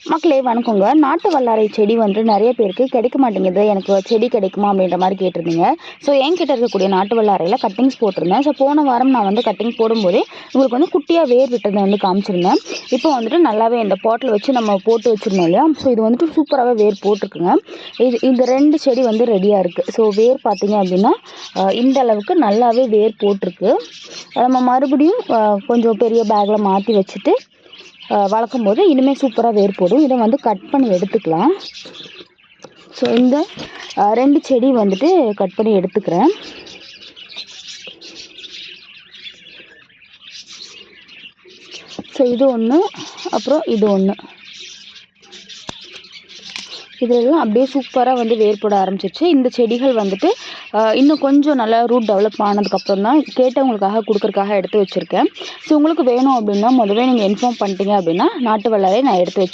மக்களே வணக்கங்க. நாட்டு வல்லாரை செடி வந்து நிறைய பேருக்கு கிடைக்க மாட்டேங்குது. எனக்கு செடி கிடைக்குமா அப்படின்ற மாதிரி கேட்டிருந்தீங்க. ஸோ என்கிட்ட இருக்கக்கூடிய நாட்டு வல்லாரையில் கட்டிங்ஸ் போட்டிருந்தேன். ஸோ போன வாரம் நான் வந்து கட்டிங் போடும்போதே உங்களுக்கு வந்து குட்டியாக வேர் விட்டதை வந்து காமிச்சிருந்தேன். இப்போ வந்துட்டு நல்லாவே இந்த பாட்டில் வச்சு நம்ம போட்டு வச்சுருந்தோம் இல்லையா. ஸோ இது வந்துட்டு சூப்பராகவே வேர் போட்டிருக்குங்க. இந்த 2 செடி வந்து ரெடியாக இருக்குது. ஸோ வேர் பார்த்தீங்க அப்படின்னா இந்த அளவுக்கு நல்லாவே வேர் போட்டிருக்கு. நம்ம மறுபடியும் கொஞ்சம் பெரிய பேக்கில் மாற்றி வச்சுட்டு வளர்க்கும் போது இனிமேல் சூப்பராக வேர் போடும். இதை வந்து கட் பண்ணி எடுத்துக்கலாம். ஸோ இந்த 2 செடி வந்துட்டு கட் பண்ணி எடுத்துக்கிறேன். ஸோ இது ஒன்று, அப்புறம் இது ஒன்று. இதெல்லாம் அப்படியே சூப்பராக வந்து வேர் போட ஆரம்பிச்சிருச்சு. இந்த செடிகள் வந்துட்டு இன்னும் கொஞ்சம் நல்லா ரூட் டெவலப் ஆனதுக்கப்புறம் தான் கேட்டவங்களுக்காக கொடுக்குறக்காக எடுத்து வச்சுருக்கேன். ஸோ உங்களுக்கு வேணும் அப்படின்னா முதவே நீங்கள் இன்ஃபார்ம் பண்ணிட்டீங்க அப்படின்னா நாட்டு வல்லாரை நான் எடுத்து வச்சு